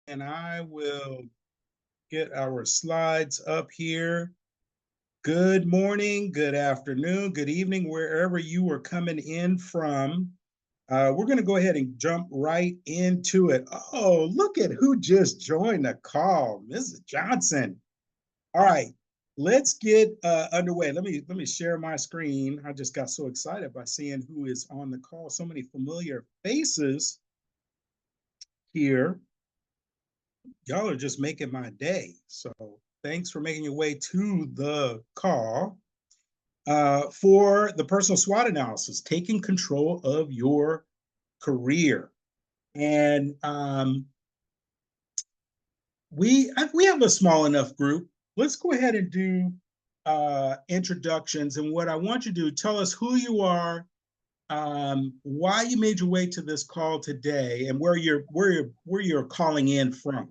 and I will get our slides up here. Good morning, good afternoon, good evening, wherever you are coming in from. We're going to go ahead and jump right into it. Oh, look at who just joined the call, Mrs. Johnson. All right, let's get underway. Let me share my screen. I just got so excited by seeing who is on the call. So many familiar faces here. Y'all are just making my day. So thanks for making your way to the call for the personal SWOT analysis, taking control of your career. And we have a small enough group. Let's go ahead and do introductions. And what I want you to do, tell us who you are, why you made your way to this call today, and where you're calling in from.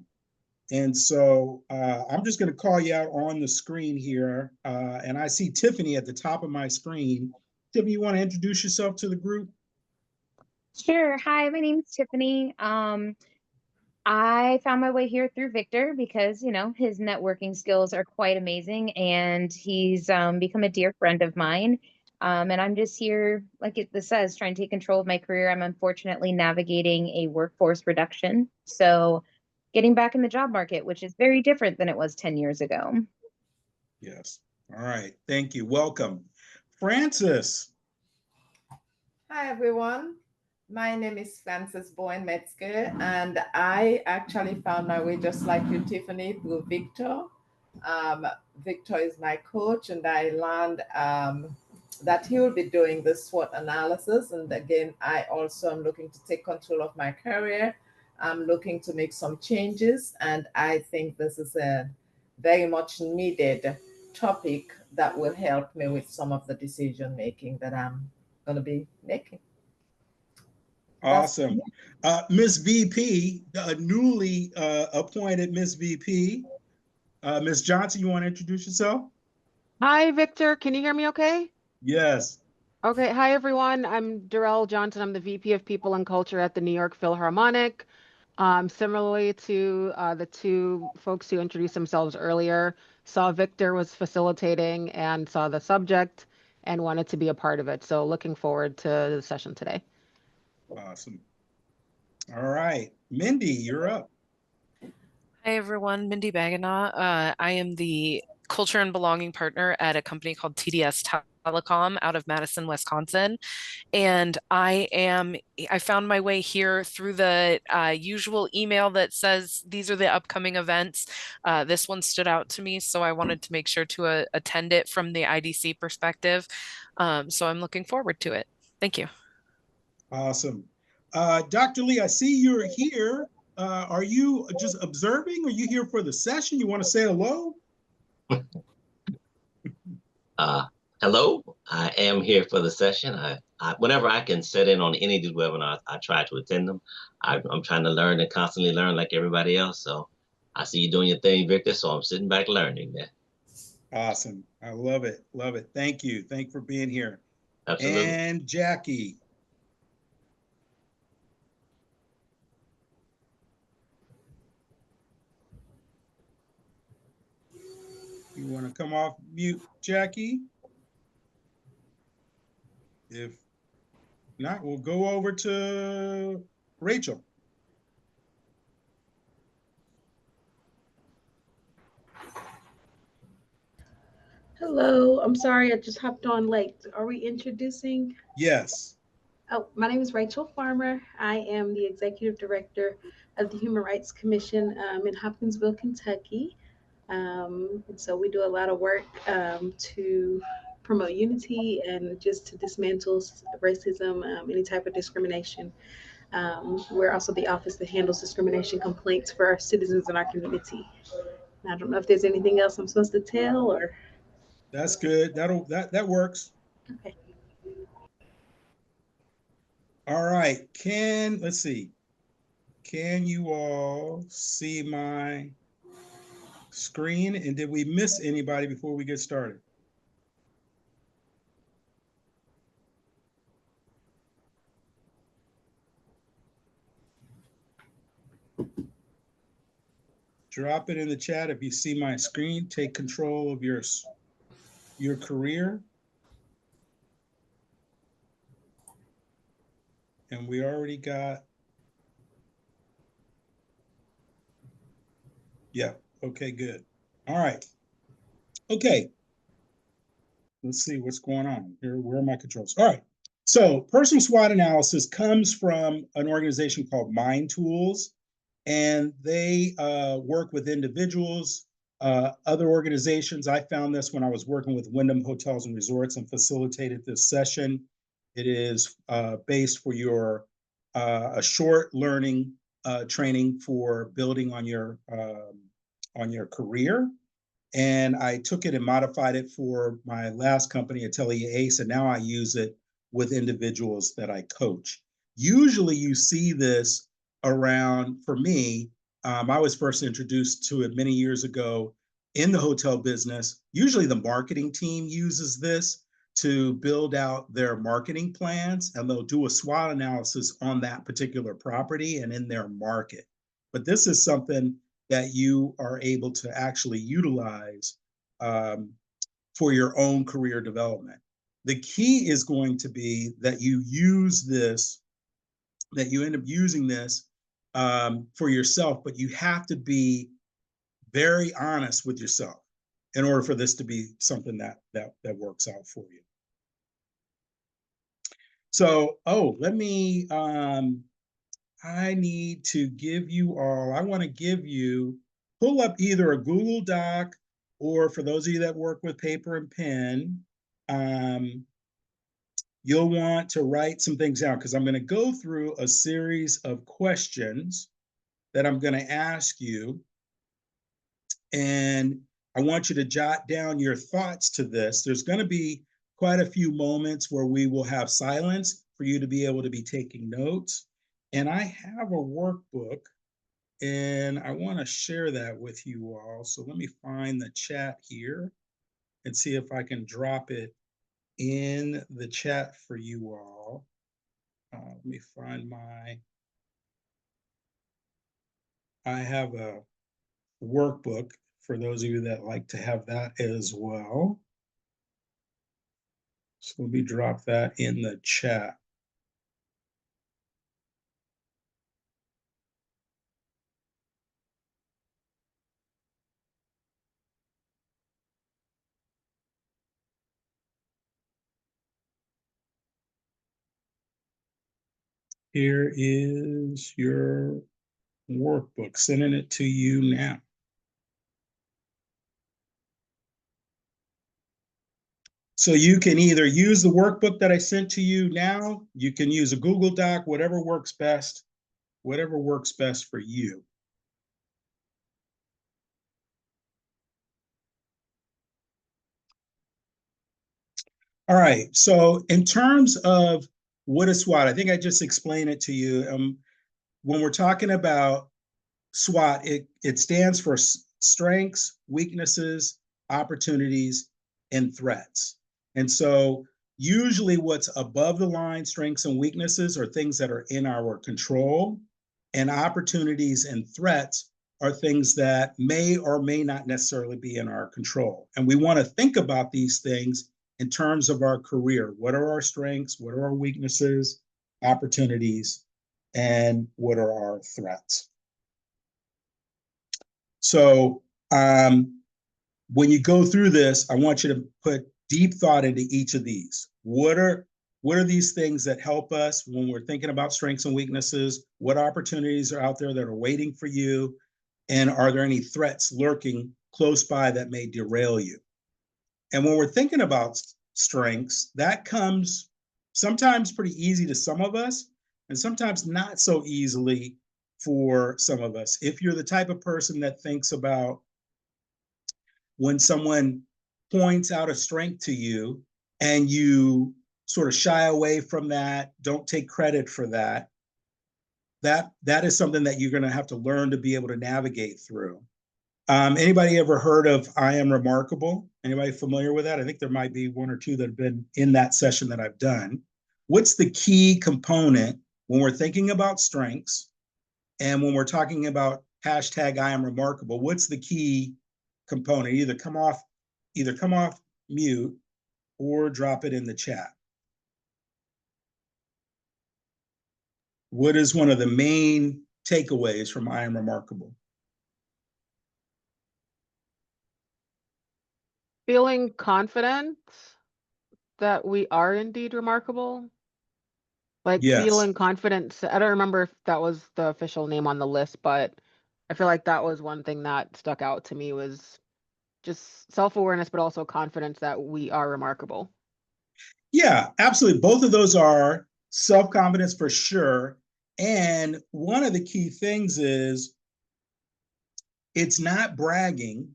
And so I'm just going to call you out on the screen here. And I see Tiffany at the top of my screen. Tiffany, you want to introduce yourself to the group? Sure. Hi, my name's Tiffany. I found my way here through Victor because, his networking skills are quite amazing and he's become a dear friend of mine. And I'm just here, like it says, trying to take control of my career. I'm unfortunately navigating a workforce reduction. So getting back in the job market, which is very different than it was 10 years ago. Yes. All right. Thank you. Welcome. Francis. Hi, everyone. My name is Frances Bowen-Metzger, and I actually found my way just like you, Tiffany, through Victor. Victor is my coach, and I learned that he will be doing the SWOT analysis. And again, I also am looking to take control of my career. I'm looking to make some changes, and I think this is a very much needed topic that will help me with some of the decision making that I'm going to be making. Awesome. Miss VP, newly appointed Miss VP. Miss Johnson, you want to introduce yourself? Hi, Victor. Can you hear me okay? Yes. Okay. Hi, everyone. I'm Darrell Johnson. I'm the VP of People and Culture at the New York Philharmonic. Similarly to the two folks who introduced themselves earlier, saw Victor was facilitating and saw the subject and wanted to be a part of it. So looking forward to the session today. Awesome. All right. Mindy, you're up. Hi, everyone. Mindy Baganaw. I am the culture and belonging partner at a company called TDS Telecom out of Madison, Wisconsin. And I found my way here through the usual email that says these are the upcoming events. This one stood out to me, so I wanted to make sure to attend it from the IDC perspective. So I'm looking forward to it. Thank you. Awesome. Dr. Lee, I see you're here. Are you just observing? Are you here for the session? You want to say hello? Hello, I am here for the session. Whenever I can sit in on any of these webinars, I try to attend them. I'm trying to learn and constantly learn like everybody else. So I see you doing your thing, Victor. So I'm sitting back learning, man. Awesome. I love it. Love it. Thank you. Thank you for being here. Absolutely. And Jackie. You want to come off mute, Jackie? If not, we'll go over to Rachel. Hello, I'm sorry, I just hopped on late. Are we introducing? Yes. Oh, my name is Rachel Farmer. I am the Executive Director of the Human Rights Commission in Hopkinsville, Kentucky. And so we do a lot of work to promote unity and just to dismantle racism, any type of discrimination. We're also the office that handles discrimination complaints for our citizens in our community. I don't know if there's anything else I'm supposed to tell or. That's good. That works. Okay. All right. Let's see. Can you all see my screen? And did we miss anybody before we get started? Drop it in the chat if you see my screen. Take control of your career. And we already got, yeah, okay, good. All right. Okay. Let's see what's going on here. Where are my controls? All right. So personal SWOT analysis comes from an organization called Mind Tools, and they work with individuals, other organizations. I found this when I was working with Wyndham Hotels and Resorts and facilitated this session. It is based for your a short learning training for building on your career. And I took it and modified it for my last company, Atelier Ace, and now I use it with individuals that I coach. Usually you see this around, for me, I was first introduced to it many years ago in the hotel business. Usually the marketing team uses this to build out their marketing plans, and they'll do a SWOT analysis on that particular property and in their market. But this is something that you are able to actually utilize for your own career development. The key is going to be that you use this, that you end up using this for yourself, but you have to be very honest with yourself in order for this to be something that works out for you. So, let me, I need to give you all, I want to give you, pull up either a Google Doc, or for those of you that work with paper and pen, you'll want to write some things down, because I'm going to go through a series of questions that I'm going to ask you. And I want you to jot down your thoughts to this. There's going to be quite a few moments where we will have silence for you to be able to be taking notes. And I have a workbook, and I want to share that with you all. So let me find the chat here and see if I can drop it in the chat for you all. Let me find I have a workbook for those of you that like to have that as well. So let me drop that in the chat. Here is your workbook, sending it to you now. So you can either use the workbook that I sent to you now, you can use a Google Doc, whatever works best for you. All right, so in terms of what is SWOT, I think I just explained it to you. When we're talking about SWOT, it stands for strengths, weaknesses, opportunities, and threats. And so usually what's above the line, strengths and weaknesses, are things that are in our control, and opportunities and threats are things that may or may not necessarily be in our control. And we want to think about these things in terms of our career. What are our strengths? What are our weaknesses, opportunities, and what are our threats? So when you go through this, I want you to put deep thought into each of these. What are these things that help us when we're thinking about strengths and weaknesses? What opportunities are out there that are waiting for you? And are there any threats lurking close by that may derail you? And when we're thinking about strengths, that comes sometimes pretty easy to some of us, and sometimes not so easily for some of us. If you're the type of person that thinks about when someone points out a strength to you and you sort of shy away from that, don't take credit for that, that is something that you're going to have to learn to be able to navigate through. Anybody ever heard of I Am Remarkable? Anybody familiar with that? I think there might be one or two that have been in that session that I've done. What's the key component when we're thinking about strengths and when we're talking about hashtag I am remarkable, what's the key component? Either come off mute or drop it in the chat. What is one of the main takeaways from I am remarkable? Feeling confident that we are indeed remarkable. Like Yes. feeling confident. I don't remember if that was the official name on the list, but I feel like that was one thing that stuck out to me, was just self-awareness, but also confidence that we are remarkable. Yeah, absolutely. Both of those are self-confidence for sure. And one of the key things is it's not bragging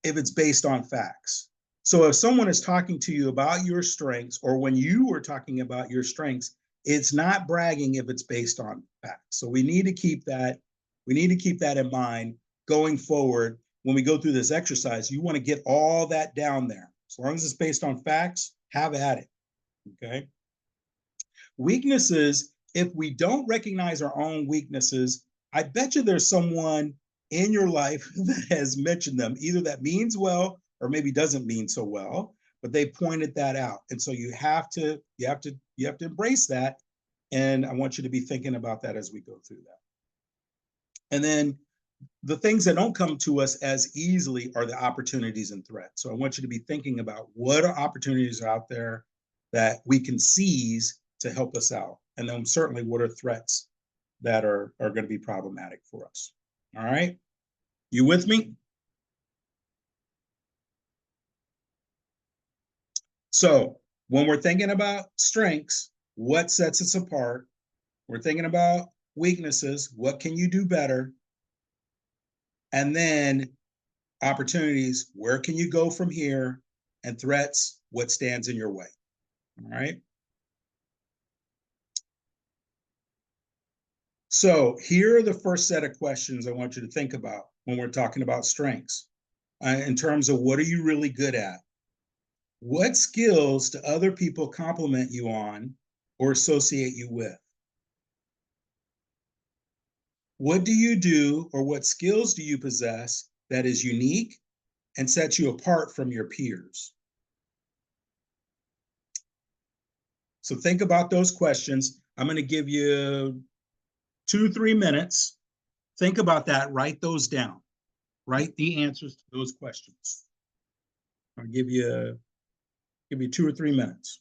if it's based on facts. So if someone is talking to you about your strengths, or when you were talking about your strengths, it's not bragging if it's based on facts. So we need to keep that in mind going forward. When we go through this exercise, you want to get all that down there. As long as it's based on facts, have at it. Okay. Weaknesses, if we don't recognize our own weaknesses, I bet you there's someone in your life that has mentioned them, either that means well or maybe doesn't mean so well, but they pointed that out. And so you have to embrace that. And I want you to be thinking about that as we go through that. And then the things that don't come to us as easily are the opportunities and threats. So I want you to be thinking about what are opportunities out there that we can seize to help us out. And then certainly what are threats that are going to be problematic for us. All right. You with me? So when we're thinking about strengths, what sets us apart? We're thinking about weaknesses. What can you do better? And then opportunities, where can you go from here? And threats, what stands in your way? All right. So here are the first set of questions I want you to think about when we're talking about strengths. In terms of what are you really good at? What skills do other people compliment you on or associate you with? What do you do, or what skills do you possess that is unique and sets you apart from your peers? So think about those questions. I'm going to give you 2-3 minutes. Think about that. Write those down. Write the answers to those questions. I'll give you 2 or 3 minutes.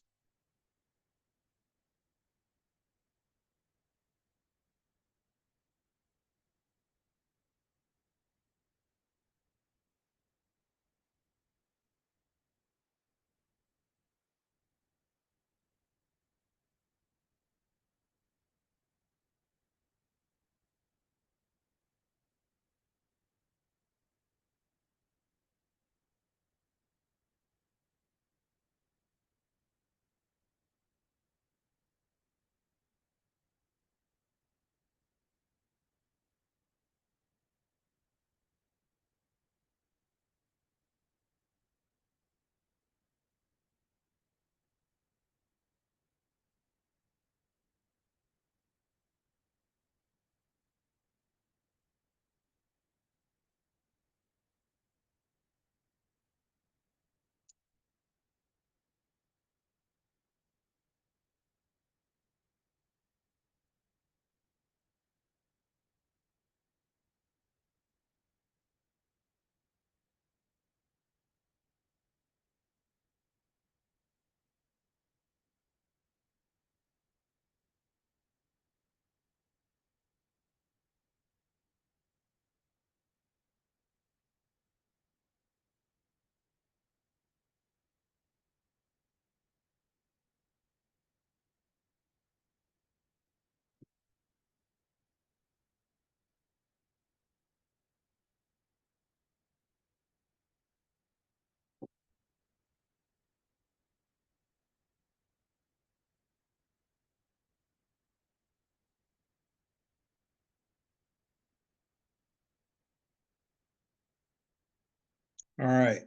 All right.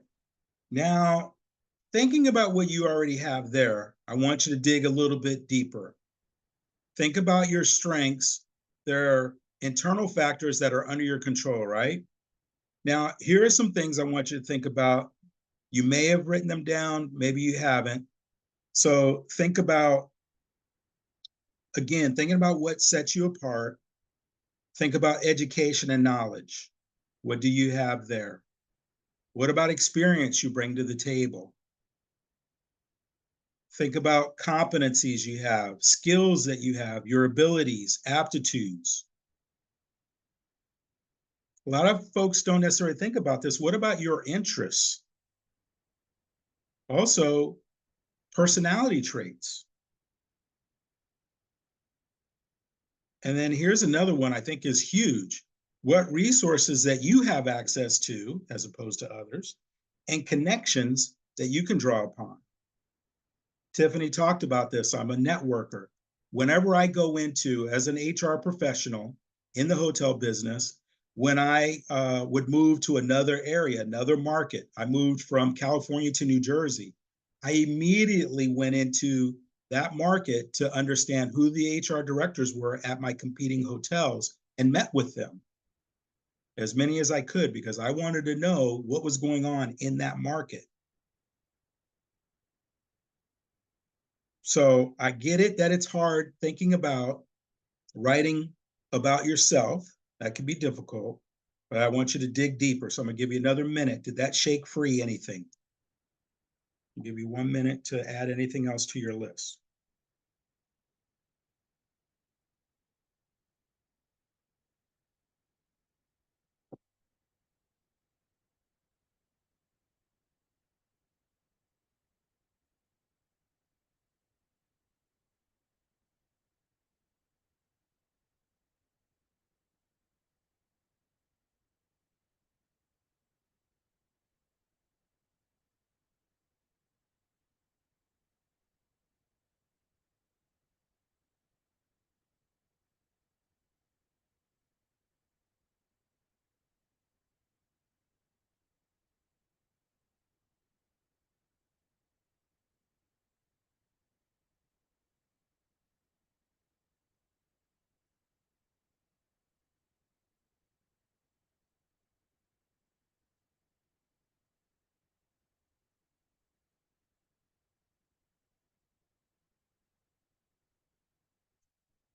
Now, thinking about what you already have there, I want you to dig a little bit deeper. Think about your strengths. There are internal factors that are under your control, right? Now, here are some things I want you to think about. You may have written them down, maybe you haven't. So think about, again, thinking about what sets you apart. Think about education and knowledge. What do you have there? What about experience you bring to the table? Think about competencies you have, skills that you have, your abilities, aptitudes. A lot of folks don't necessarily think about this. What about your interests? Also, personality traits. And then here's another one I think is huge. What resources that you have access to, as opposed to others, and connections that you can draw upon. Tiffany talked about this. I'm a networker. Whenever I go into, as an HR professional in the hotel business, when I would move to another area, another market, I moved from California to New Jersey. I immediately went into that market to understand who the HR directors were at my competing hotels and met with them, as many as I could, because I wanted to know what was going on in that market. So I get it that it's hard thinking about writing about yourself. That can be difficult, but I want you to dig deeper. So I'm gonna give you another minute. Did that shake free anything? I'll give you 1 minute to add anything else to your list.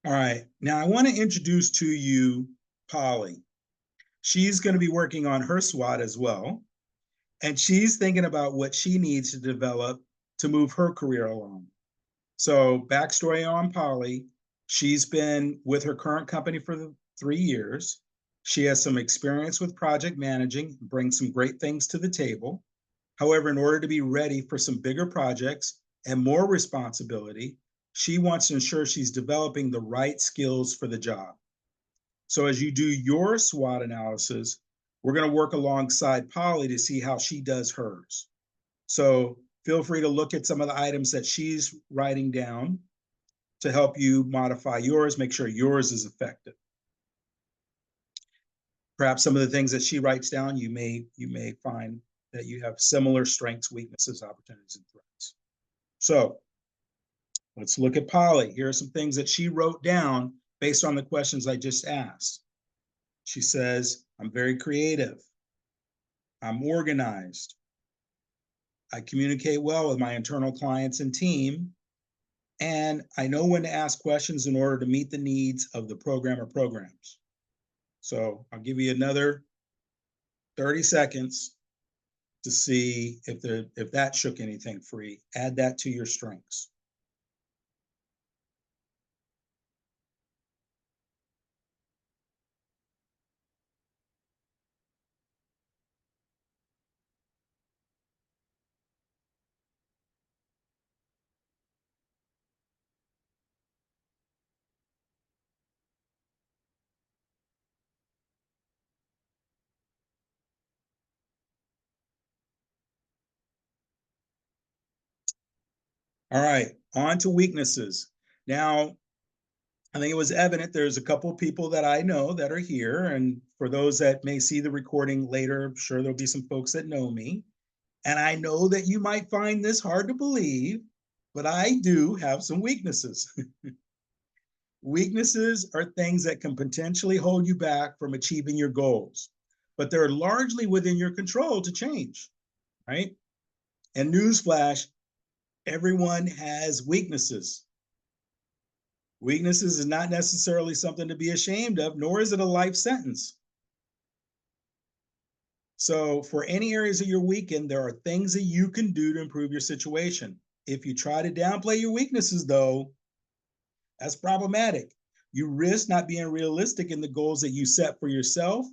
All right, now I want to introduce to you Polly. She's going to be working on her SWOT as well, and she's thinking about what she needs to develop to move her career along. So backstory on Polly, she's been with her current company for 3 years. She has some experience with project managing, brings some great things to the table. However, in order to be ready for some bigger projects and more responsibility, she wants to ensure she's developing the right skills for the job. So as you do your SWOT analysis, we're going to work alongside Polly to see how she does hers. So feel free to look at some of the items that she's writing down to help you modify yours, make sure yours is effective. Perhaps some of the things that she writes down, you may find that you have similar strengths, weaknesses, opportunities, and threats. So let's look at Polly. Here are some things that she wrote down based on the questions I just asked. She says, I'm very creative. I'm organized. I communicate well with my internal clients and team. And I know when to ask questions in order to meet the needs of the program or programs. So I'll give you another 30 seconds to see if that shook anything free. Add that to your strengths. All right, on to weaknesses. Now, I think it was evident there's a couple of people that I know that are here. And for those that may see the recording later, I'm sure there'll be some folks that know me. And I know that you might find this hard to believe, but I do have some weaknesses. Weaknesses are things that can potentially hold you back from achieving your goals, but they're largely within your control to change, right? And newsflash, everyone has weaknesses. Weaknesses is not necessarily something to be ashamed of, nor is it a life sentence. So for any areas that you're weak in, there are things that you can do to improve your situation. If you try to downplay your weaknesses, though, that's problematic. You risk not being realistic in the goals that you set for yourself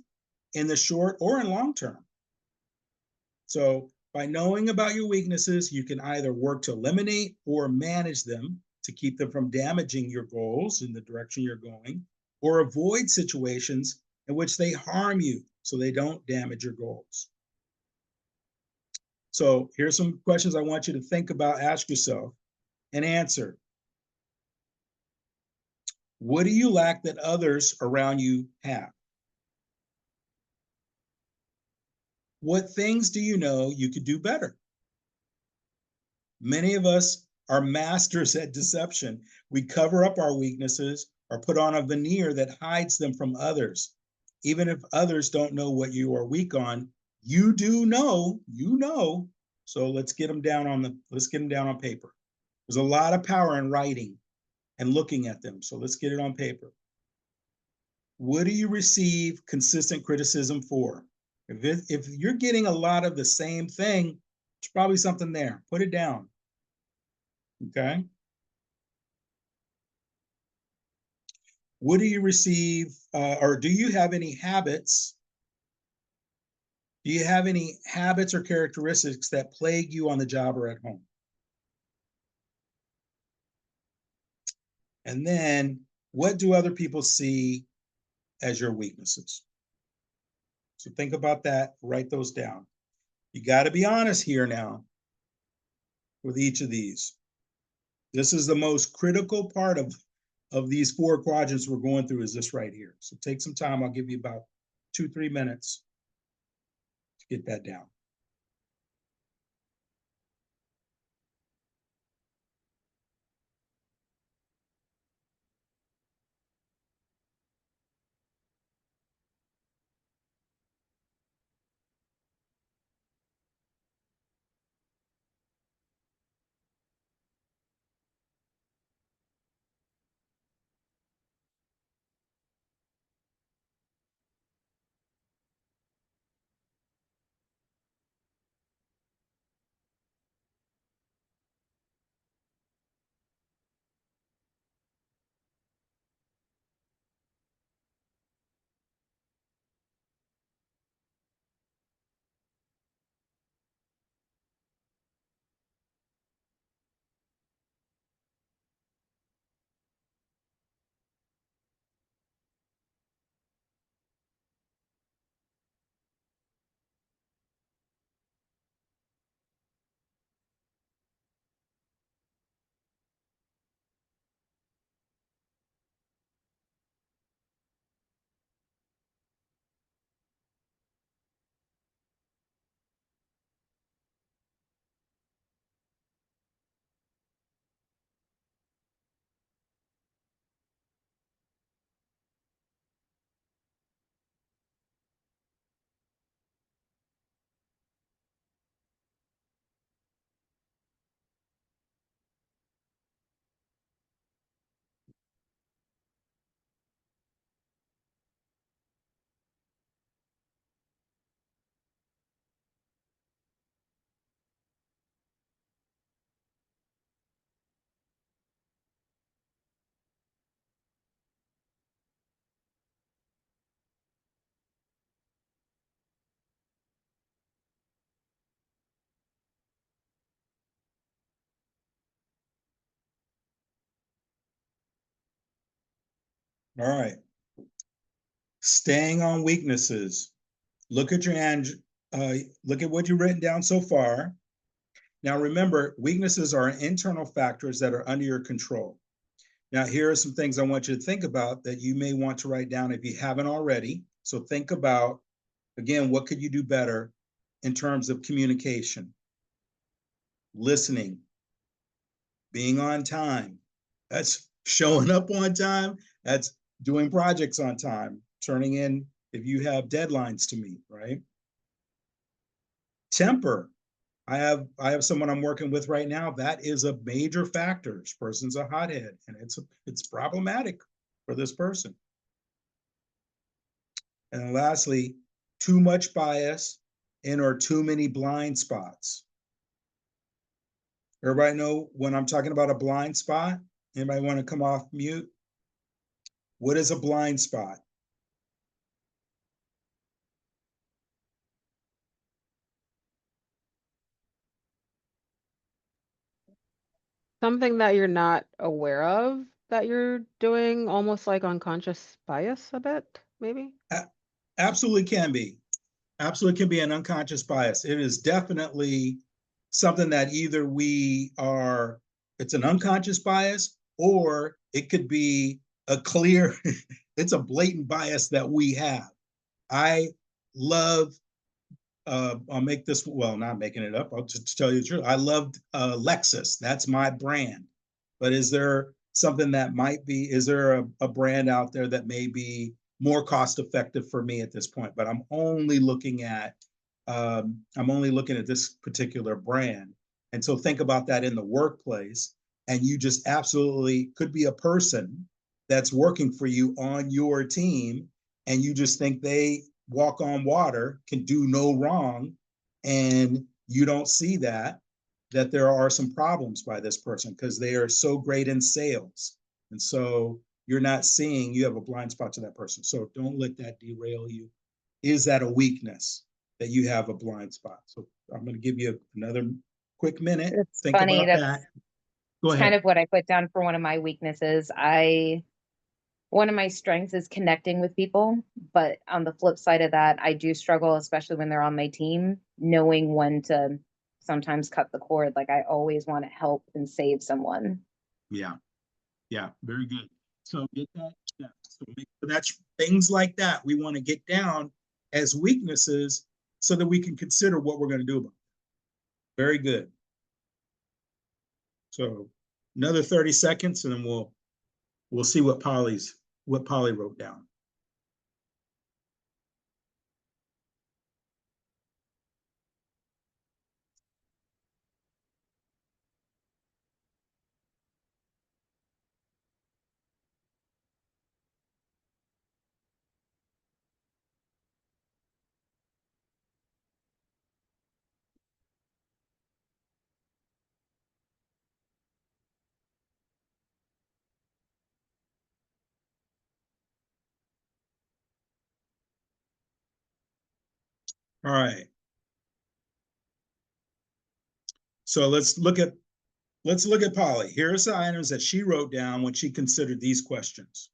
in the short or in long term. So by knowing about your weaknesses, you can either work to eliminate or manage them to keep them from damaging your goals in the direction you're going, or avoid situations in which they harm you so they don't damage your goals. So here's some questions I want you to think about, ask yourself, and answer. What do you lack that others around you have? What things do you know you could do better? Many of us are masters at deception. We cover up our weaknesses or put on a veneer that hides them from others. Even if others don't know what you are weak on, you do know, you know. So let's get them down on paper. There's a lot of power in writing and looking at them. So let's get it on paper. What do you receive consistent criticism for? If you're getting a lot of the same thing, there's probably something there. Put it down. Okay. What do you receive, or do you have any habits? Do you have any habits or characteristics that plague you on the job or at home? And then what do other people see as your weaknesses? So think about that, write those down. You got to be honest here now with each of these. This is the most critical part of these 4 quadrants we're going through, is this right here. So take some time. I'll give you about 2-3 minutes to get that down. All right. Staying on weaknesses. Look at look at what you've written down so far. Now remember, weaknesses are internal factors that are under your control. Now here are some things I want you to think about that you may want to write down if you haven't already. So think about, again, what could you do better in terms of communication, listening, being on time. That's Showing up on time, that's doing projects on time, turning in if you have deadlines to meet, right? Temper. I have someone I'm working with right now. That is a major factor. This person's a hothead, and it's problematic for this person. And then lastly, too much bias and or too many blind spots. Everybody know when I'm talking about a blind spot? Anybody want to come off mute? What is a blind spot? Something that you're not aware of that you're doing, almost like unconscious bias a bit, maybe? Absolutely can be. Absolutely can be an unconscious bias. It is definitely something that either it's an unconscious bias, or it could be a clear, it's a blatant bias that we have. I love, I'll make this, well, not making it up, I'll just tell you the truth. I loved Lexus. That's my brand. But is there something that might be, is there a brand out there that may be more cost effective for me at this point? But I'm only looking at this particular brand. And so think about that in the workplace. And you just absolutely could be a person that's working for you on your team, and you just think they walk on water, can do no wrong, and you don't see that there are some problems by this person because they are so great in sales. And so you're not seeing, you have a blind spot to that person. So don't let that derail you. Is that a weakness that you have a blind spot? So I'm going to give you another quick minute. It's Think funny. about that. Go It's kind ahead. of what I put down for one of my weaknesses. One of my strengths is connecting with people, but on the flip side of that, I do struggle, especially when they're on my team, knowing when to sometimes cut the cord. Like I always want to help and save someone. Yeah. Yeah. Very good. So get that. Yeah. So that's things like that we want to get down as weaknesses so that we can consider what we're going to do about it. Very good. So another 30 seconds and then we'll see what Polly wrote down. All right. So let's look at Polly. Here are some items that she wrote down when she considered these questions.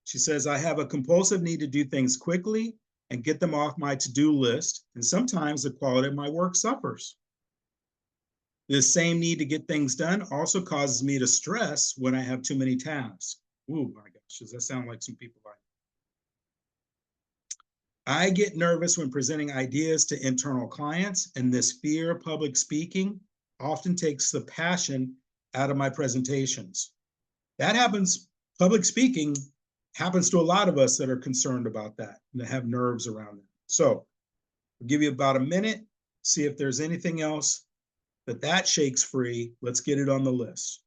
She says, I have a compulsive need to do things quickly and get them off my to-do list, and sometimes the quality of my work suffers. This same need to get things done also causes me to stress when I have too many tasks. Ooh, my gosh, does that sound like some people I get nervous when presenting ideas to internal clients, and this fear of public speaking often takes the passion out of my presentations. That happens, public speaking happens to a lot of us that are concerned about that and that have nerves around it. So I'll give you about a minute, see if there's anything else that shakes free. Let's get it on the list.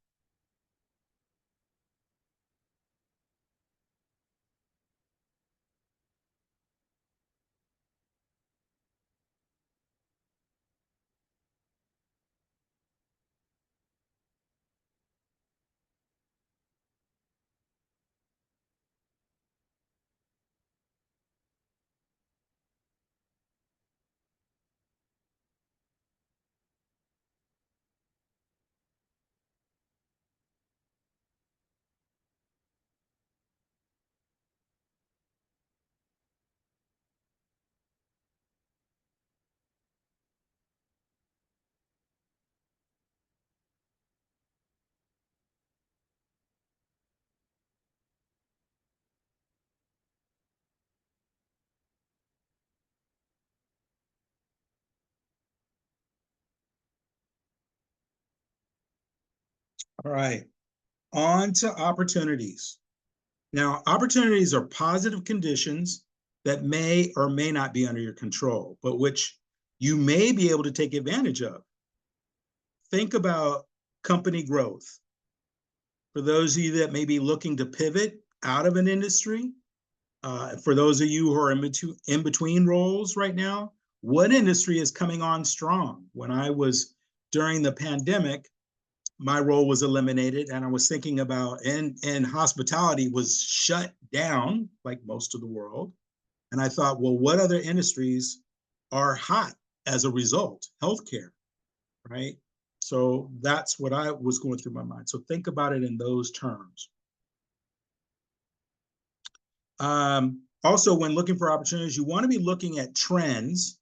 All right. On to opportunities. Now, opportunities are positive conditions that may or may not be under your control, but which you may be able to take advantage of. Think about company growth. For those of you that may be looking to pivot out of an industry, for those of you who are in between roles right now, what industry is coming on strong? When I was during the pandemic, my role was eliminated, and I was thinking about, and hospitality was shut down like most of the world. And I thought, well, what other industries are hot as a result? Healthcare, right? So that's what I was going through my mind. So think about it in those terms. Also, when looking for opportunities, you want to be looking at trends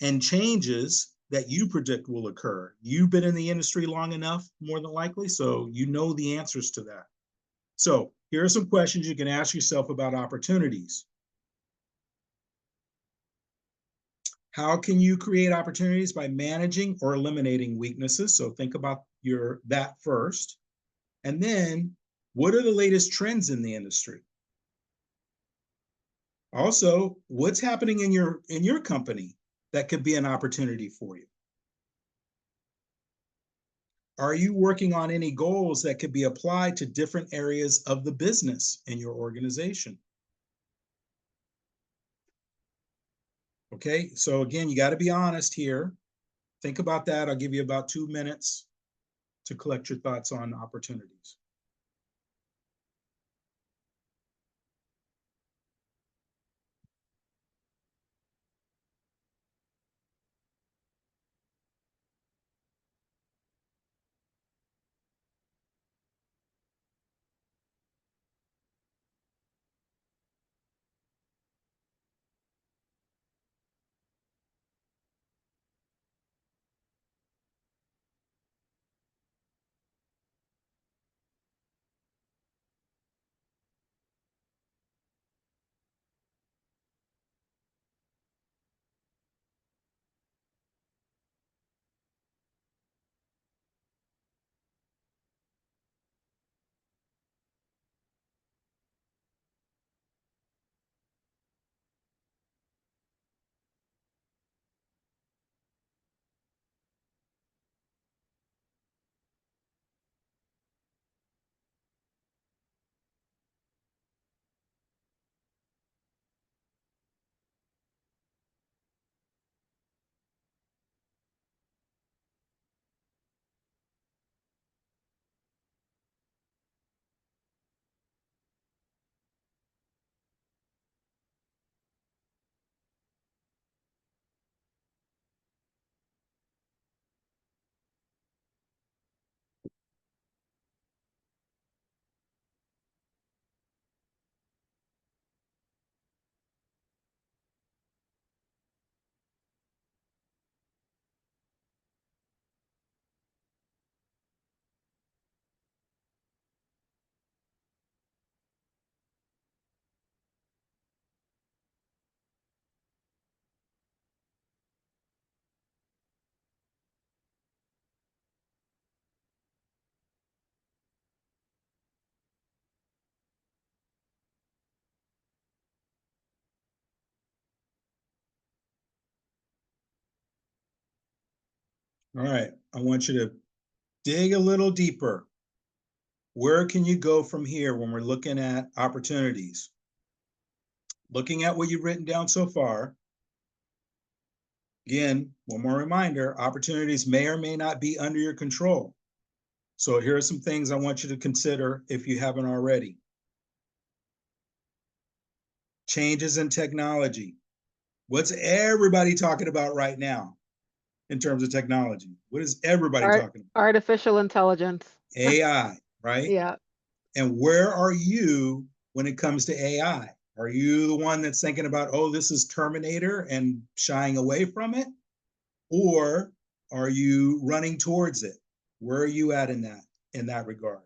and changes that you predict will occur. You've been in the industry long enough, more than likely, so you know the answers to that. So here are some questions you can ask yourself about opportunities. How can you create opportunities? By managing or eliminating weaknesses. So think about that first. And then, what are the latest trends in the industry? Also, what's happening in your company that could be an opportunity for you? Are you working on any goals that could be applied to different areas of the business in your organization? Okay, so again, you got to be honest here. Think about that. I'll give you about 2 minutes to collect your thoughts on opportunities. All right, I want you to dig a little deeper. Where can you go from here when we're looking at opportunities? Looking at what you've written down so far, again, one more reminder, opportunities may or may not be under your control. So here are some things I want you to consider if you haven't already. Changes in technology. What's everybody talking about right now in terms of technology? What is everybody talking about? Artificial intelligence. AI, right? Yeah. And where are you when it comes to AI? Are you the one that's thinking about, oh, this is Terminator and shying away from it? Or are you running towards it? Where are you at in that regard?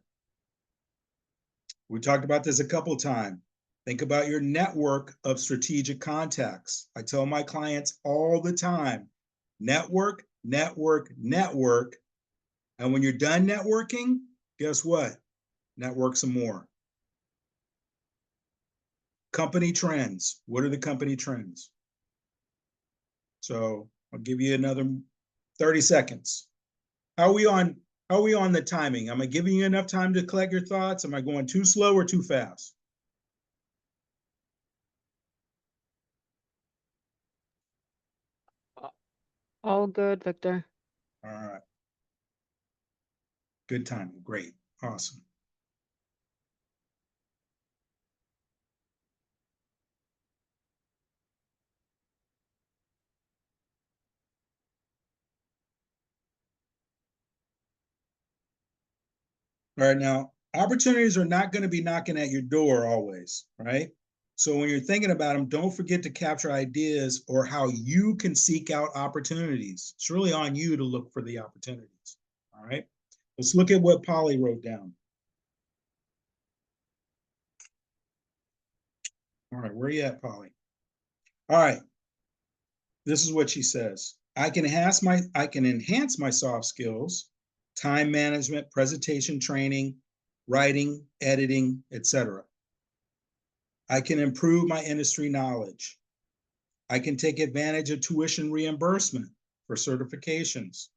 We talked about this a couple of times. Think about your network of strategic contacts. I tell my clients all the time, network, network, network. And when you're done networking, guess what? network some more. Company trends. What are the company trends? So I'll give you another 30 seconds. How are we on the timing? Am I giving you enough time to collect your thoughts? Am I going too slow or too fast? All good, Victor. All right. Good timing. Great. Awesome. All right, now opportunities are not going to be knocking at your door always, right? So when you're thinking about them, don't forget to capture ideas or how you can seek out opportunities. It's really on you to look for the opportunities. All right. Let's look at what Polly wrote down. All right, where are you at, Polly? All right. This is what she says. I can enhance my soft skills, time management, presentation training, writing, editing, etc. I can improve my industry knowledge. I can take advantage of tuition reimbursement for certifications.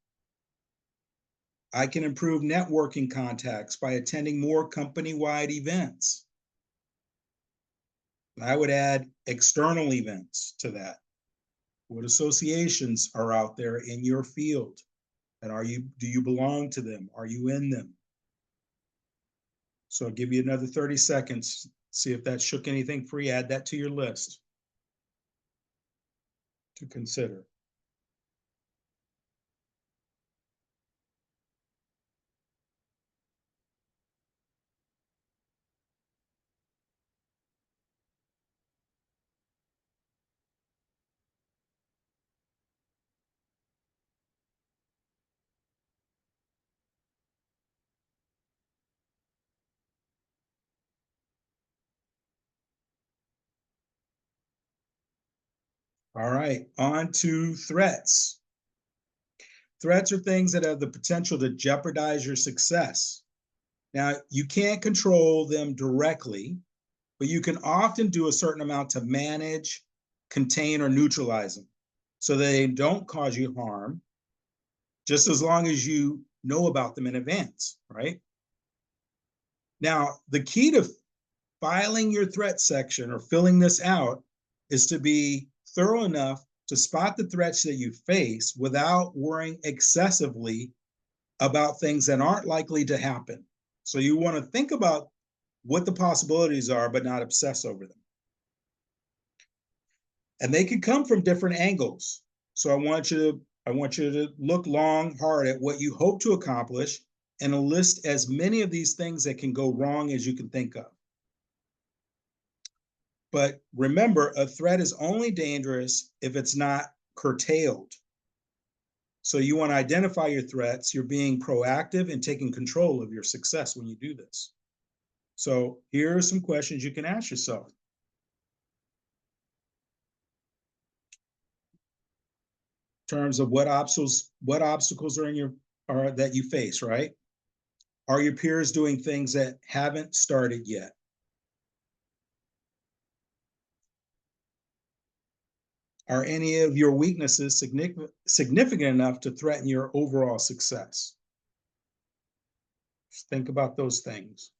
I can improve networking contacts by attending more company-wide events. I would add external events to that. What associations are out there in your field? And do you belong to them? Are you in them? So I'll give you another 30 seconds. See if that shook anything free. Add that to your list to consider. All right, on to threats. Threats are things that have the potential to jeopardize your success. Now, you can't control them directly, but you can often do a certain amount to manage, contain, or neutralize them so they don't cause you harm, just as long as you know about them in advance, right? Now, the key to filing your threat section or filling this out is to be thorough enough to spot the threats that you face without worrying excessively about things that aren't likely to happen. So you want to think about what the possibilities are, but not obsess over them. And they could come from different angles. So I want you to look long, hard at what you hope to accomplish and list as many of these things that can go wrong as you can think of. But remember, a threat is only dangerous if it's not curtailed. So you want to identify your threats. You're being proactive and taking control of your success when you do this. So here are some questions you can ask yourself. In terms of what obstacles are that you face, right? Are your peers doing things that haven't started yet? Are any of your weaknesses significant enough to threaten your overall success? Just think about those things.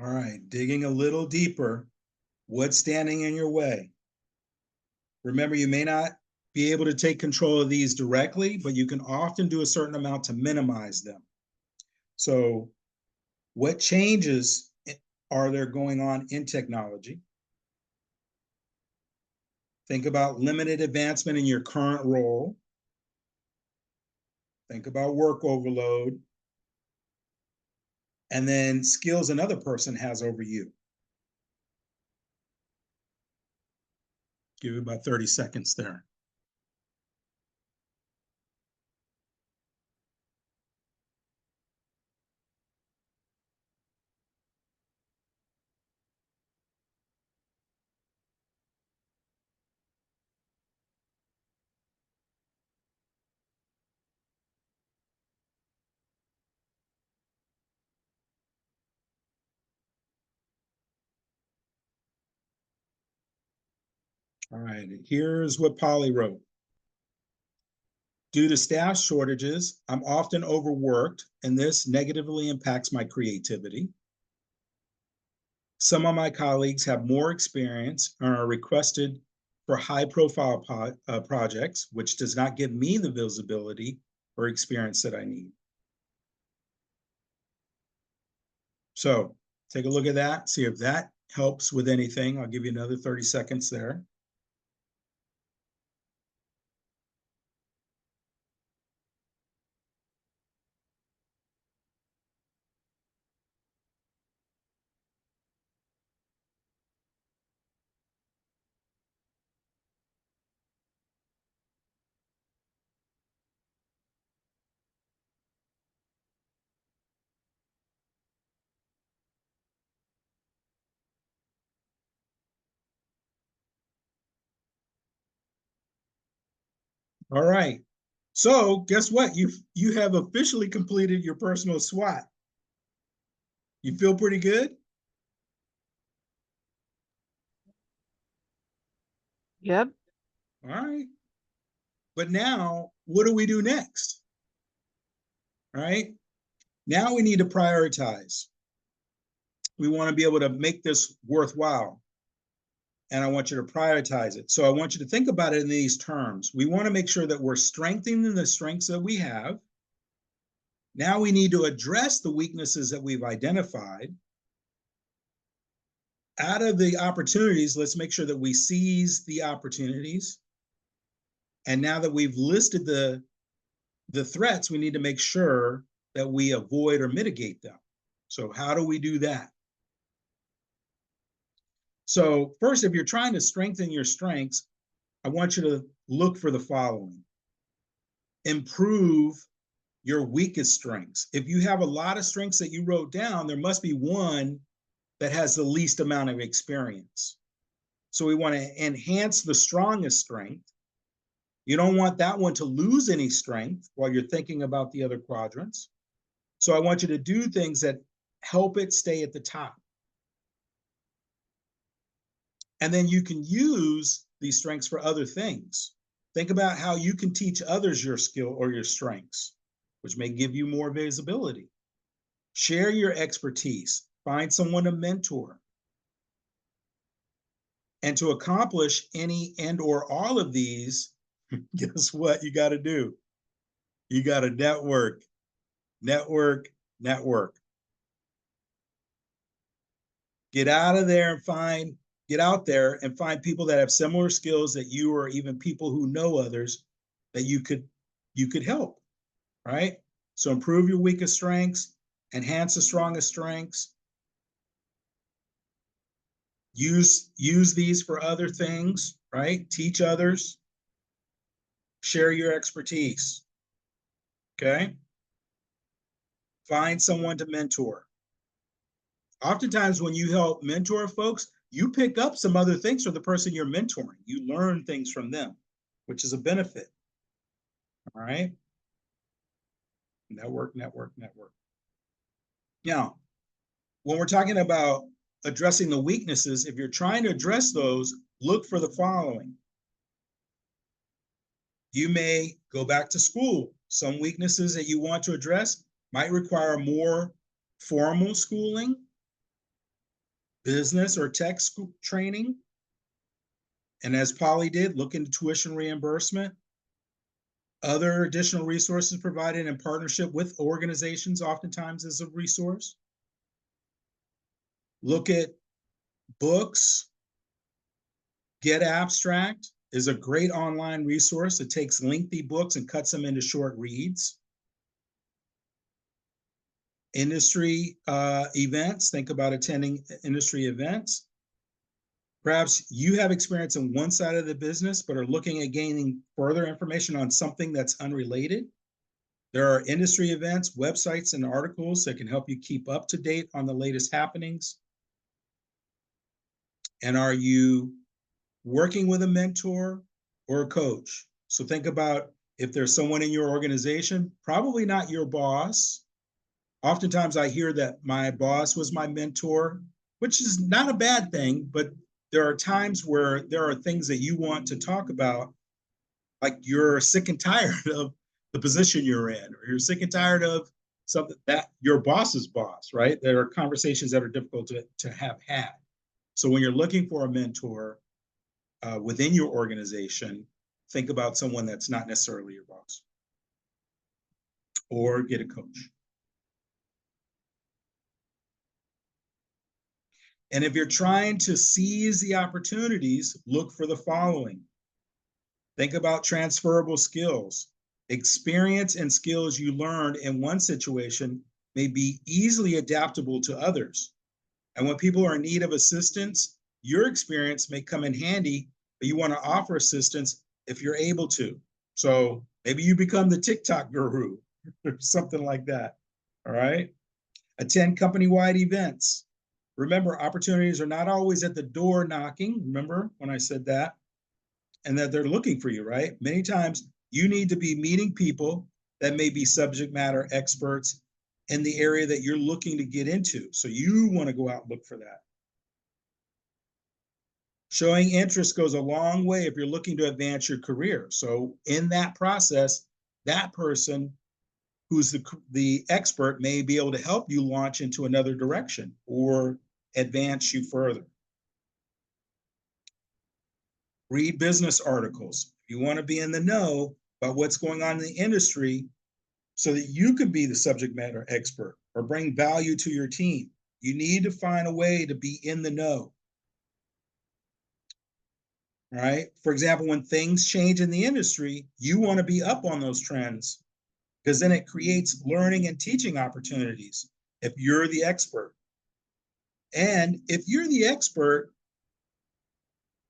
All right, digging a little deeper. What's standing in your way? Remember, you may not be able to take control of these directly, but you can often do a certain amount to minimize them. So what changes are there going on in technology? Think about limited advancement in your current role. Think about work overload. And then skills another person has over you. Give it about 30 seconds there. All right, here's what Polly wrote. Due to staff shortages, I'm often overworked, and this negatively impacts my creativity. Some of my colleagues have more experience and are requested for high-profile projects, which does not give me the visibility or experience that I need. So take a look at that, see if that helps with anything. I'll give you another 30 seconds there. All right. So guess what? You have officially completed your personal SWOT. You feel pretty good? Yep. All right. But now, what do we do next? All right. Now we need to prioritize. We want to be able to make this worthwhile. And I want you to prioritize it. So I want you to think about it in these terms. We want to make sure that we're strengthening the strengths that we have. Now we need to address the weaknesses that we've identified. Out of the opportunities, let's make sure that we seize the opportunities. And now that we've listed the threats, we need to make sure that we avoid or mitigate them. So how do we do that? So first, if you're trying to strengthen your strengths, I want you to look for the following. Improve your weakest strengths. If you have a lot of strengths that you wrote down, there must be one that has the least amount of experience. So we want to enhance the strongest strength. You don't want that one to lose any strength while you're thinking about the other quadrants. So I want you to do things that help it stay at the top. And then you can use these strengths for other things. Think about how you can teach others your skill or your strengths, which may give you more visibility. Share your expertise. Find someone to mentor. And to accomplish any and or all of these, guess what you got to do? You got to network, network, network. Get out there and get out there and find people that have similar skills that you, or even people who know others that you could help, right? So improve your weakest strengths, enhance the strongest strengths, use these for other things, right? Teach others, share your expertise, okay? Find someone to mentor. Oftentimes when you help mentor folks, you pick up some other things from the person you're mentoring. You learn things from them, which is a benefit. All right. Network, network, network. Now, when we're talking about addressing the weaknesses, if you're trying to address those, look for the following. You may go back to school. Some weaknesses that you want to address might require more formal schooling. business or tech school training. And as Polly did, look into tuition reimbursement. Other additional resources provided in partnership with organizations oftentimes is a resource. Look at books. Get Abstract is a great online resource. It takes lengthy books and cuts them into short reads. Industry events, think about attending industry events. Perhaps you have experience in one side of the business, but are looking at gaining further information on something that's unrelated. There are industry events, websites, and articles that can help you keep up to date on the latest happenings. And are you working with a mentor or a coach? So think about if there's someone in your organization, probably not your boss. Oftentimes I hear that my boss was my mentor, which is not a bad thing, but there are times where there are things that you want to talk about, like you're sick and tired of the position you're in, or you're sick and tired of something that your boss's boss, right? There are conversations that are difficult to have had. So when you're looking for a mentor within your organization, think about someone that's not necessarily your boss, or get a coach. And if you're trying to seize the opportunities, look for the following. Think about transferable skills. Experience and skills you learned in one situation may be easily adaptable to others. And when people are in need of assistance, your experience may come in handy, but you want to offer assistance if you're able to. So maybe you become the TikTok guru or something like that. All right. Attend company-wide events. Remember, opportunities are not always at the door knocking. Remember when I said that? And that they're looking for you, right? Many times you need to be meeting people that may be subject matter experts in the area that you're looking to get into. So you want to go out and look for that. Showing interest goes a long way if you're looking to advance your career. So in that process, that person who's the expert may be able to help you launch into another direction or advance you further. Read business articles. If you want to be in the know about what's going on in the industry so that you can be the subject matter expert or bring value to your team, you need to find a way to be in the know. All right. For example, when things change in the industry, you want to be up on those trends because then it creates learning and teaching opportunities if you're the expert. And if you're the expert,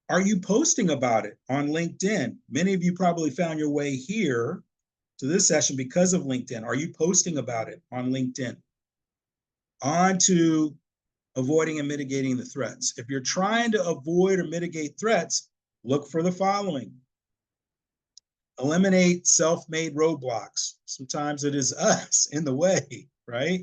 are you posting about it on LinkedIn? Many of you probably found your way here to this session because of LinkedIn. Are you posting about it on LinkedIn? On to avoiding and mitigating the threats. If you're trying to avoid or mitigate threats, look for the following. Eliminate self-made roadblocks. Sometimes it is us in the way, right?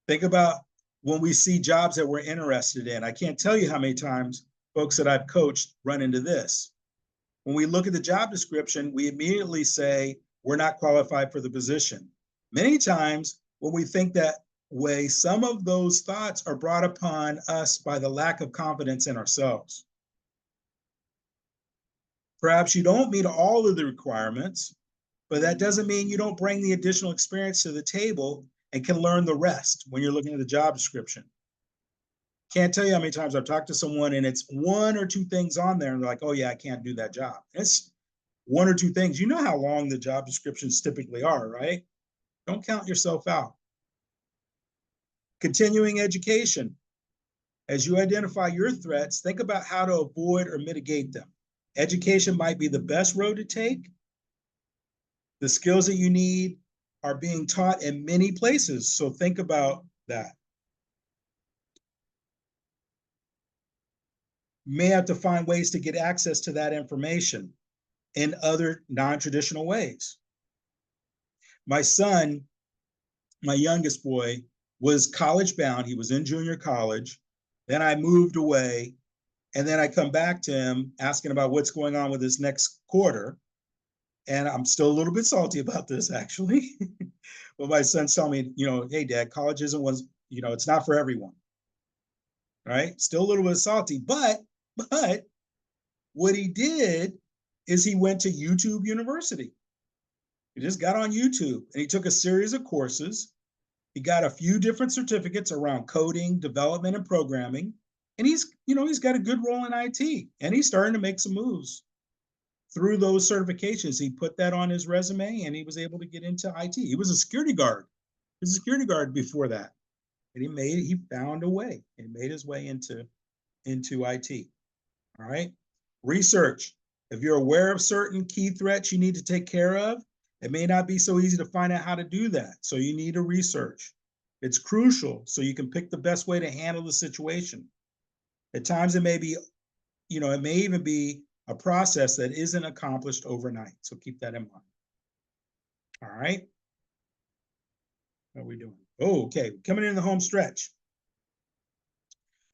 Think about when we see jobs that we're interested in. I can't tell you how many times folks that I've coached run into this. When we look at the job description, we immediately say, we're not qualified for the position. Many times when we think that way, some of those thoughts are brought upon us by the lack of confidence in ourselves. Perhaps you don't meet all of the requirements, but that doesn't mean you don't bring the additional experience to the table and can learn the rest when you're looking at the job description. Can't tell you how many times I've talked to someone and it's one or two things on there and they're like, oh yeah, I can't do that job. It's one or two things. You know how long the job descriptions typically are, right? Don't count yourself out. Continuing education. As you identify your threats, think about how to avoid or mitigate them. Education might be the best road to take. The skills that you need are being taught in many places, so think about that. You may have to find ways to get access to that information in other non-traditional ways. My son, my youngest boy, was college bound. He was in junior college. Then I moved away. And then I come back to him asking about what's going on with his next quarter. And I'm still a little bit salty about this, actually. But my son's telling me, hey, Dad, college isn't it's not for everyone. right? Still a little bit salty, but what he did is he went to YouTube University. He just got on YouTube and he took a series of courses. He got a few different certificates around coding, development, and programming. And he's got a good role in IT, and he's starting to make some moves through those certifications. He put that on his resume and he was able to get into IT. He was a security guard. He was a security guard before that. And he found a way and made his way into IT. All right. Research. If you're aware of certain key threats you need to take care of, it may not be so easy to find out how to do that. So you need to research. It's crucial so you can pick the best way to handle the situation. At times it may be, it may even be a process that isn't accomplished overnight. So keep that in mind. All right. How are we doing? Oh, okay. Coming in the home stretch.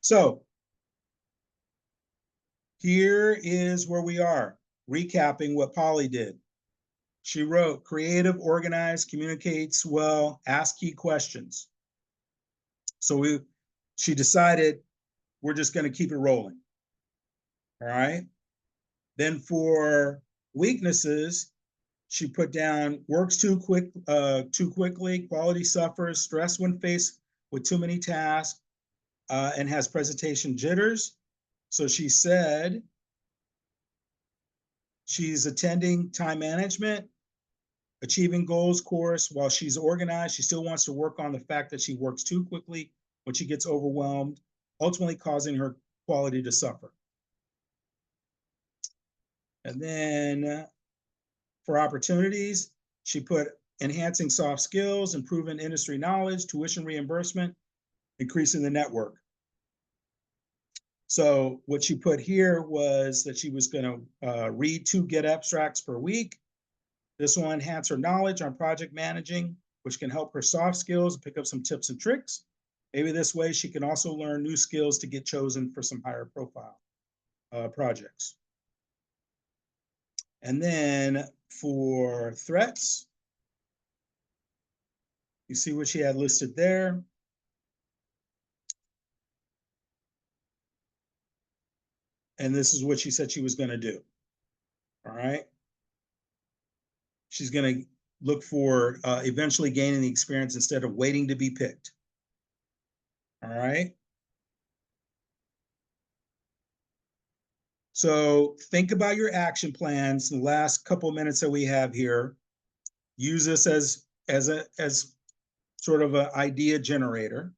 So here is where we are, recapping what Polly did. She wrote, creative, organized, communicates well, ask key questions. So she decided we're just going to keep it rolling. All right. Then for weaknesses, she put down works too quickly, quality suffers, stress when faced with too many tasks, and has presentation jitters. So she said she's attending time management, achieving goals course. While she's organized, she still wants to work on the fact that she works too quickly when she gets overwhelmed, ultimately causing her quality to suffer. And then for opportunities, she put enhancing soft skills, improving industry knowledge, tuition reimbursement, increasing the network. So what she put here was that she was going to read 2 Get abstracts per week. This will enhance her knowledge on project managing, which can help her soft skills, pick up some tips and tricks. Maybe this way she can also learn new skills to get chosen for some higher profile projects. And then for threats, you see what she had listed there. And this is what she said she was going to do. All right. She's going to look for eventually gaining the experience instead of waiting to be picked. All right. So think about your action plans. The last couple of minutes that we have here, use this as sort of an idea generator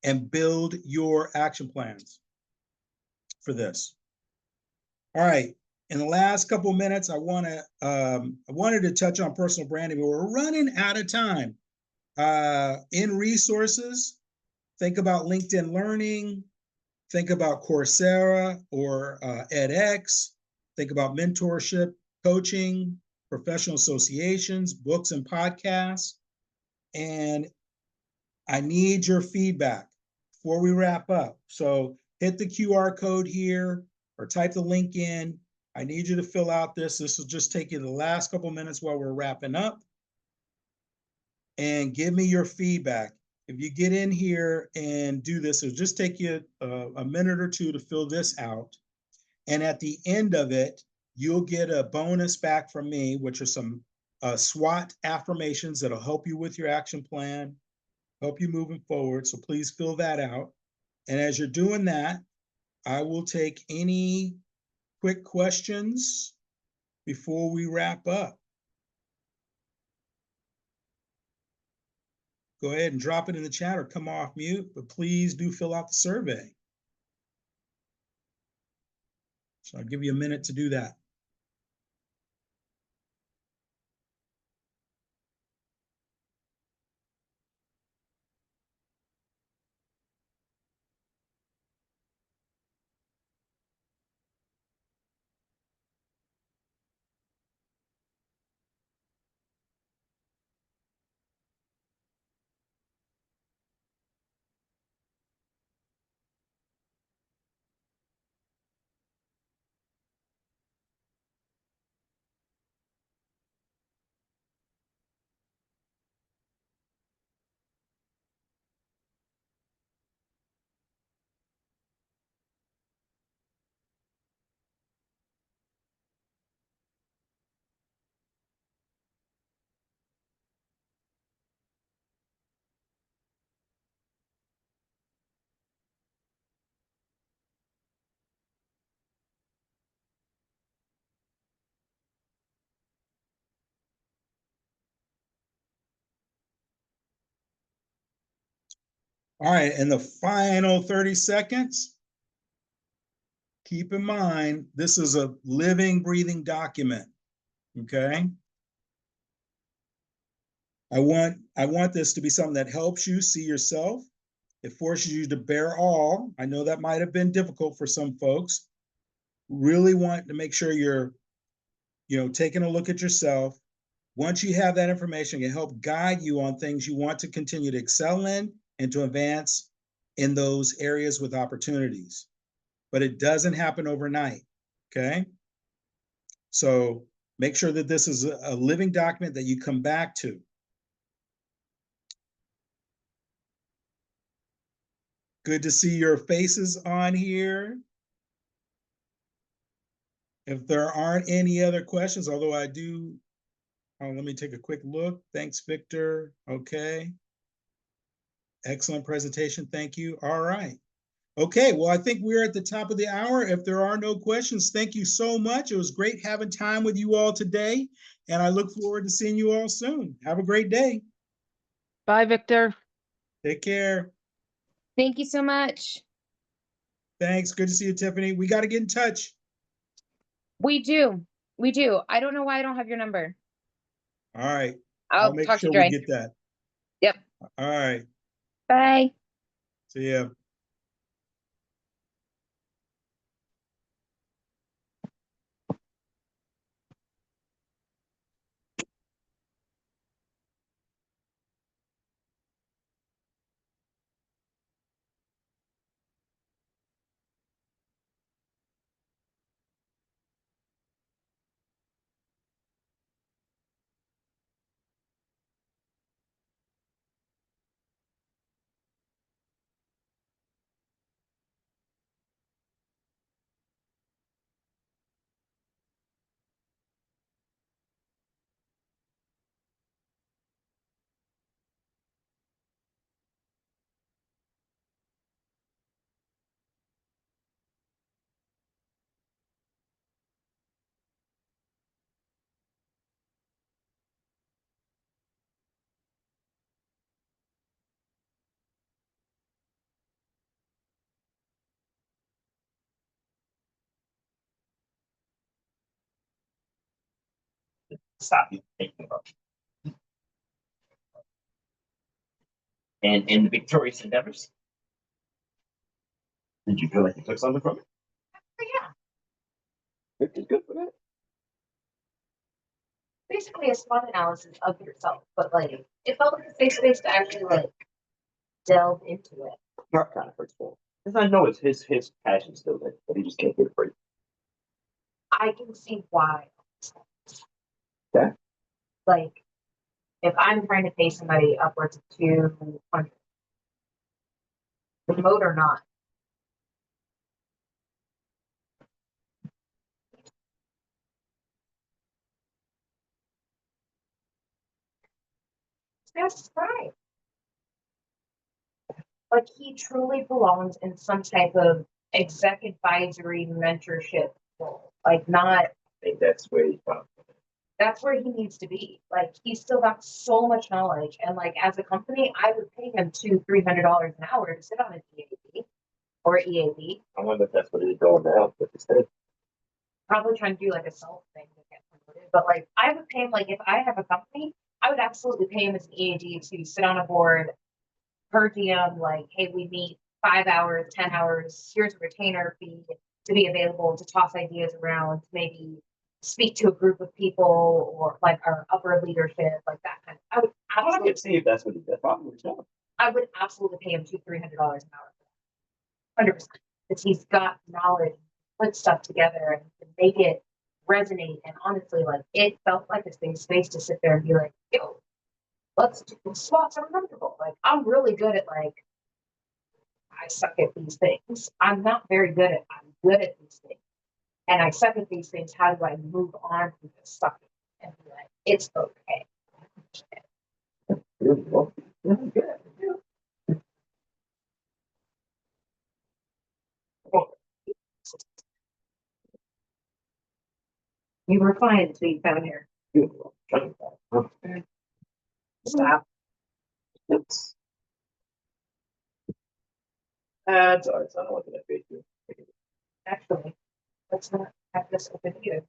and build your action plans for this. All right. In the last couple of minutes, I wanted to touch on personal branding, but we're running out of time. In resources, think about LinkedIn Learning, think about Coursera or edX, think about mentorship, coaching, professional associations, books and podcasts. And I need your feedback before we wrap up. So hit the QR code here or type the link in. I need you to fill out this. This will just take you the last couple minutes while we're wrapping up. And give me your feedback. If you get in here and do this, it'll just take you a minute or two to fill this out. And at the end of it, you'll get a bonus back from me, which are some SWOT affirmations that'll help you with your action plan, help you moving forward. So please fill that out. And as you're doing that, I will take any quick questions before we wrap up. Go ahead and drop it in the chat or come off mute, but please do fill out the survey. So I'll give you a minute to do that. All right, and the final 30 seconds. Keep in mind, this is a living, breathing document, okay? I want this to be something that helps you see yourself. It forces you to bear all. I know that might have been difficult for some folks. Really want to make sure you're, taking a look at yourself. Once you have that information, it can help guide you on things you want to continue to excel in and to advance in those areas with opportunities. But it doesn't happen overnight, okay? So make sure that this is a living document that you come back to. Good to see your faces on here. If there aren't any other questions, although I do, let me take a quick look. Thanks, Victor. Okay. Excellent presentation. Thank you. All right. Okay, well, I think we're at the top of the hour. If there are no questions, thank you so much. It was great having time with you all today, and I look forward to seeing you all soon. Have a great day. Bye, Victor. Take care. Thank you so much. Thanks. Good to see you, Tiffany. We got to get in touch. We do. We do. I don't know why I don't have your number. All right. I'll make talk sure to you, we Dre. get that. Yep. All right. Bye. See ya. Stop you thinking about it. And in the victorious endeavors, did you feel like you took something from it? Yeah, It's good for that. basically a SWOT analysis of yourself, but like it felt like a safe space to actually like delve into it. That kind of hurts for him. Because I know it's his passion still there, but he just can't get it free. I can see why. Okay. Like if I'm trying to pay somebody upwards of 200, remote or not, that's right. Like he truly belongs in some type of exec advisory mentorship role. Like not I think that's where he found it. that's where he needs to be. Like he's still got so much knowledge, and like as a company, I would pay him $200-300 an hour to sit on an EAB or EAB. I wonder if that's what he's doing now with his head. Probably trying to do like a self thing to get promoted. But like I would pay him, like if I have a company, I would absolutely pay him as an EAD to sit on a board per diem, like, hey, we meet 5 hours, 10 hours, here's a retainer fee to be available to toss ideas around, maybe speak to a group of people or like our upper leadership, like that kind of. I can see if that's what he did. Probably what he's doing. I would absolutely pay him $200-300 an hour. 100%. Because he's got knowledge, put stuff together and make it resonate. And honestly, like it felt like a safe space to sit there and be like, yo, let's do SWOTs are uncomfortable. Like I'm really good at like I suck at these things. I'm not very good at I'm good at these things. And I suck at these things. How do I move on from this sucking and be like, it's okay. Really well. Yeah, good. Yeah. You were fine until you found here. Good. Huh. Stop. It's That's all right. So I don't want that page. Actually, let's not have this open here.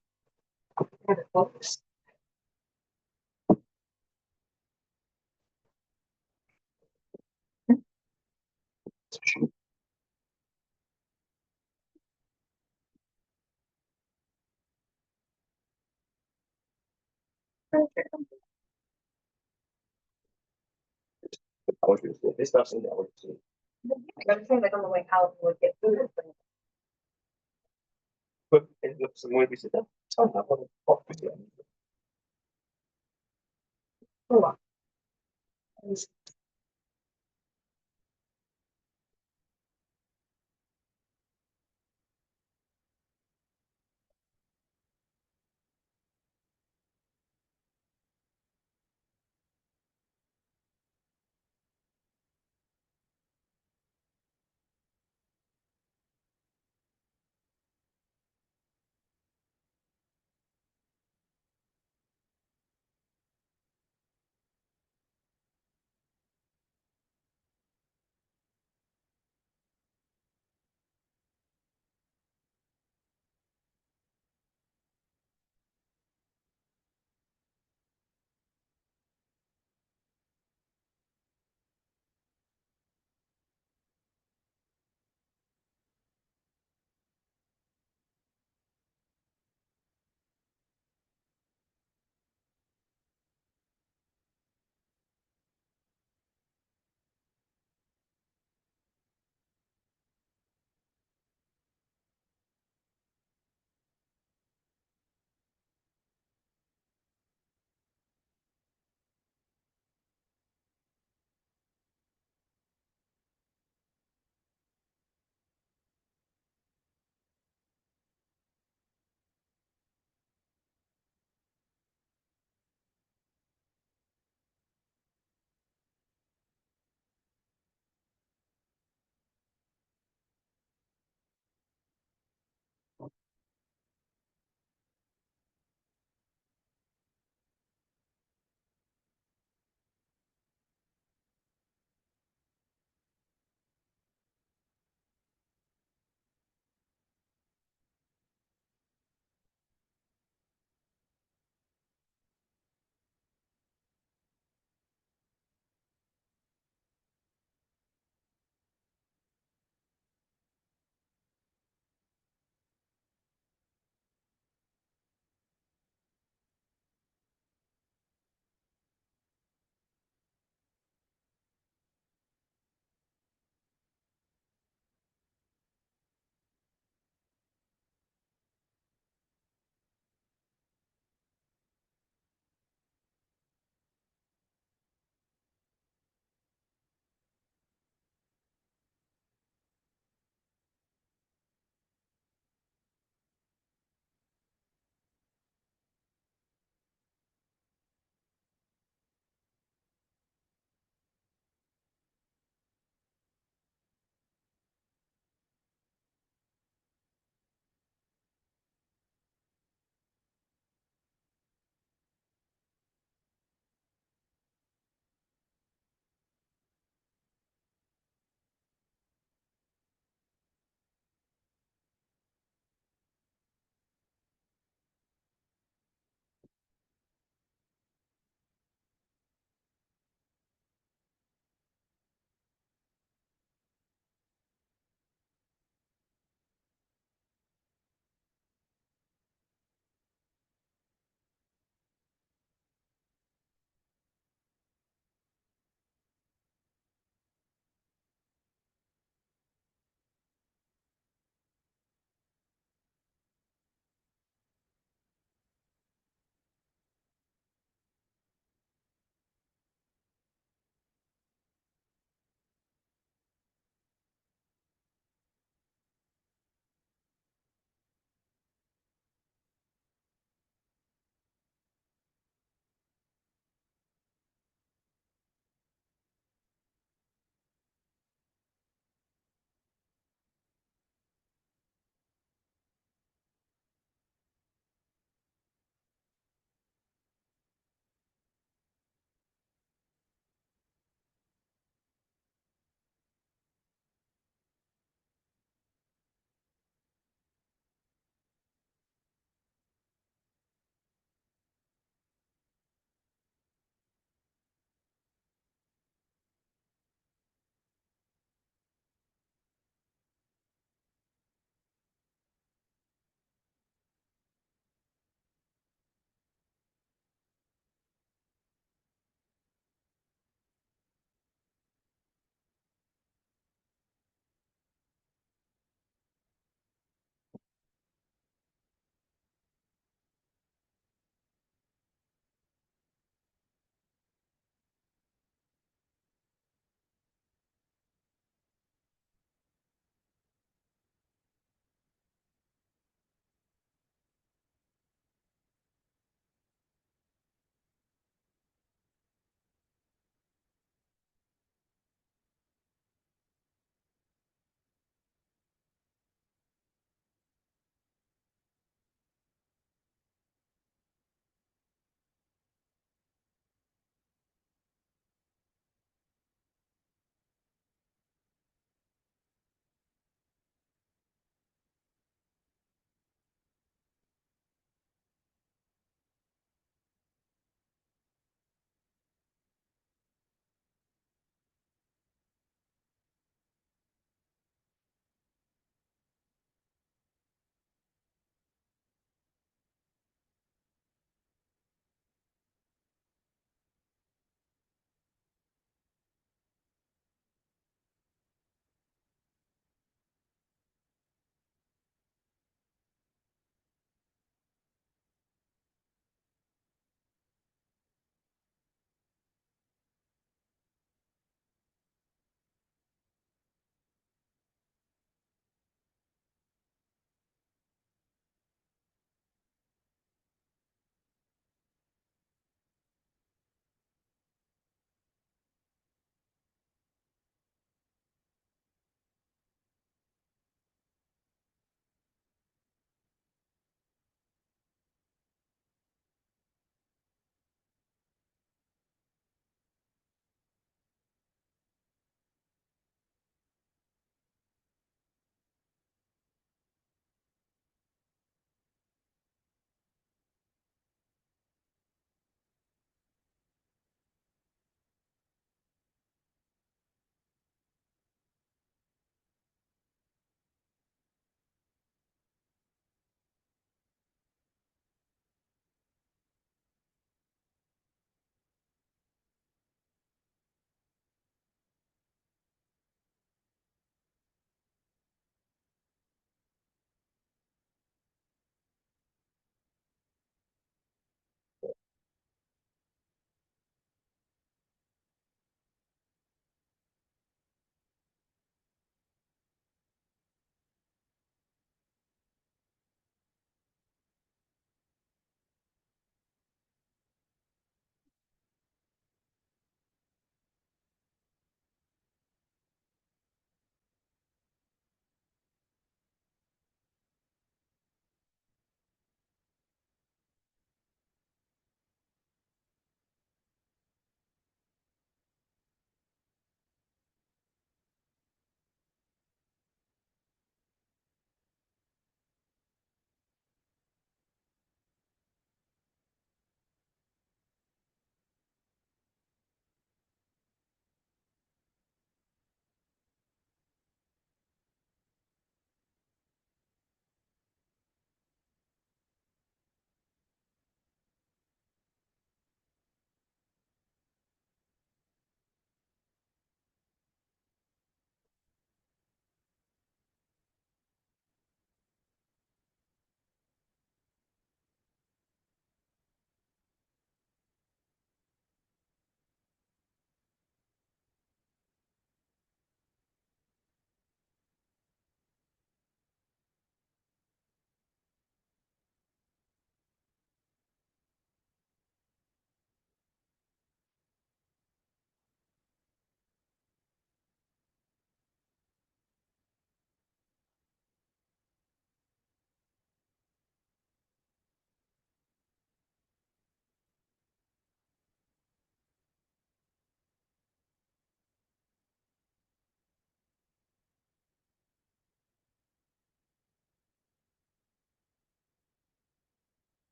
Have it focus. I want you to see this stuff's in there. I want you to see. I'm saying, like, on the way how it would get through this. But and look, so when we sit down, oh, I want to talk to you. Hold on. Let me see.